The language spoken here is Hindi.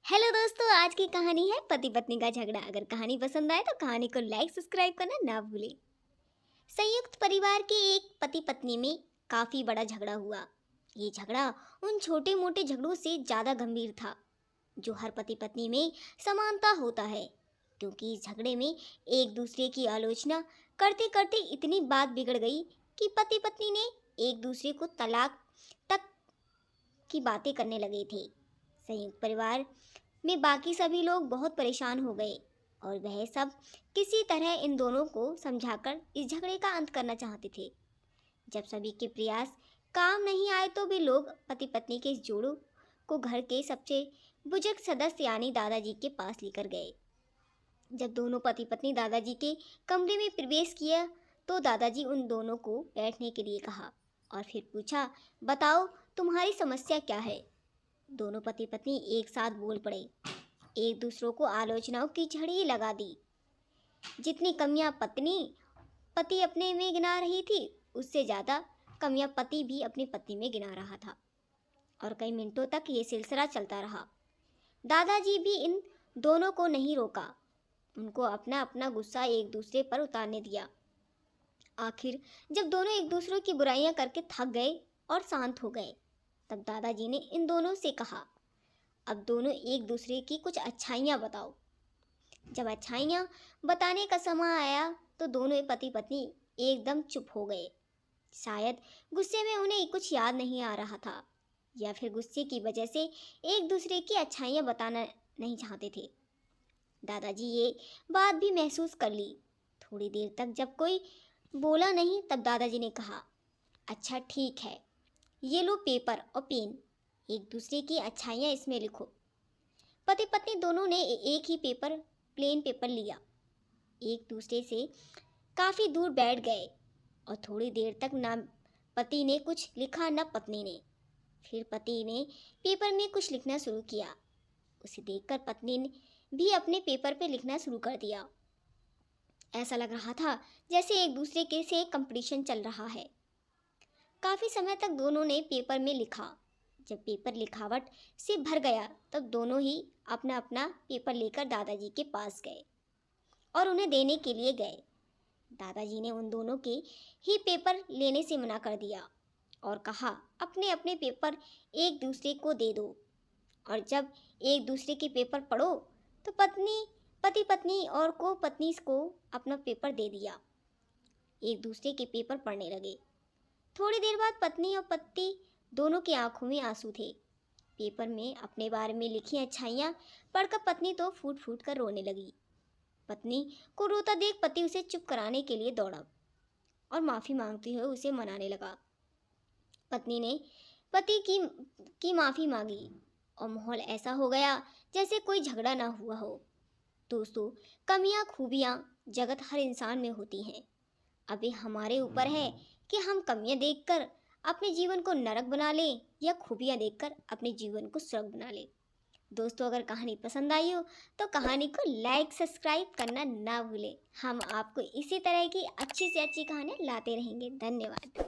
हेलो दोस्तों, आज की कहानी है पति पत्नी का झगड़ा। अगर कहानी पसंद आए तो कहानी को लाइक सब्सक्राइब करना ना भूलें। संयुक्त परिवार के एक पति पत्नी में काफी बड़ा झगड़ा हुआ। ये झगड़ा उन छोटे मोटे झगड़ों से ज्यादा गंभीर था जो हर पति पत्नी में समानता होता है, क्योंकि इस झगड़े में एक दूसरे की आलोचना करते करते इतनी बात बिगड़ गई कि पति पत्नी ने एक दूसरे को तलाक तक की बातें करने लगे थे। संयुक्त परिवार में बाकी सभी लोग बहुत परेशान हो गए और वह सब किसी तरह इन दोनों को समझाकर इस झगड़े का अंत करना चाहते थे। जब सभी के प्रयास काम नहीं आए तो भी लोग पति पत्नी के इस जोड़ों को घर के सबसे बुजुर्ग सदस्य यानी दादाजी के पास लेकर गए। जब दोनों पति पत्नी दादाजी के कमरे में प्रवेश किया तो दादाजी उन दोनों को बैठने के लिए कहा और फिर पूछा, बताओ तुम्हारी समस्या क्या है। दोनों पति पत्नी एक साथ बोल पड़े। एक दूसरों को आलोचनाओं की झड़ी लगा दी। जितनी कमियां पति अपने में गिना रही थी, उससे ज़्यादा कमियां पति भी अपनी पत्नी में गिना रहा था और कई मिनटों तक ये सिलसिला चलता रहा। दादाजी भी इन दोनों को नहीं रोका। उनको अपना अपना गुस्सा एक दूसरे पर उतारने दिया। आखिर जब दोनों एक दूसरे की बुराइयां करके थक गए और शांत हो गए, तब दादाजी ने इन दोनों से कहा, अब दोनों एक दूसरे की कुछ अच्छाइयाँ बताओ। जब अच्छाइयाँ बताने का समय आया तो दोनों पति पत्नी एकदम चुप हो गए। शायद गुस्से में उन्हें कुछ याद नहीं आ रहा था या फिर गुस्से की वजह से एक दूसरे की अच्छाइयाँ बताना नहीं चाहते थे। दादाजी ये बात भी महसूस कर ली। थोड़ी देर तक जब कोई बोला नहीं, तब दादाजी ने कहा, अच्छा ठीक है, ये लो पेपर और पेन, एक दूसरे की अच्छाइयाँ इसमें लिखो। पति पत्नी दोनों ने एक ही प्लेन पेपर लिया, एक दूसरे से काफ़ी दूर बैठ गए और थोड़ी देर तक ना पति ने कुछ लिखा न पत्नी ने। फिर पति ने पेपर में कुछ लिखना शुरू किया। उसे देखकर पत्नी ने भी अपने पेपर पे लिखना शुरू कर दिया। ऐसा लग रहा था जैसे एक दूसरे के से कंपटीशन चल रहा है। काफ़ी समय तक दोनों ने पेपर में लिखा। जब पेपर लिखावट से भर गया तब दोनों ही अपना अपना पेपर लेकर दादाजी के पास गए और उन्हें देने के लिए गए। दादाजी ने उन दोनों के ही पेपर लेने से मना कर दिया और कहा, अपने अपने पेपर एक दूसरे को दे दो और जब एक दूसरे के पेपर पढ़ो तो पति पत्नी और को पत्नी को अपना पेपर दे दिया। एक दूसरे के पेपर पढ़ने लगे। थोड़ी देर बाद पत्नी और पति दोनों की आंखों में आंसू थे। पेपर में अपने बारे में लिखी अच्छाइयाँ पढ़कर पत्नी तो फूट फूट कर रोने लगी। पत्नी को रोता देख पति उसे चुप कराने के लिए दौड़ा और माफ़ी मांगते हुए उसे मनाने लगा। पत्नी ने पति की माफ़ी मांगी और माहौल ऐसा हो गया जैसे कोई झगड़ा ना हुआ हो। दोस्तों, कमियाँ खूबियाँ जगत हर इंसान में होती हैं। अभी हमारे ऊपर है कि हम कमियां देखकर अपने जीवन को नरक बना लें या खूबियां देखकर अपने जीवन को स्वर्ग बना लें। दोस्तों, अगर कहानी पसंद आई हो तो कहानी को लाइक सब्सक्राइब करना ना भूलें। हम आपको इसी तरह की अच्छी से अच्छी कहानियाँ लाते रहेंगे। धन्यवाद।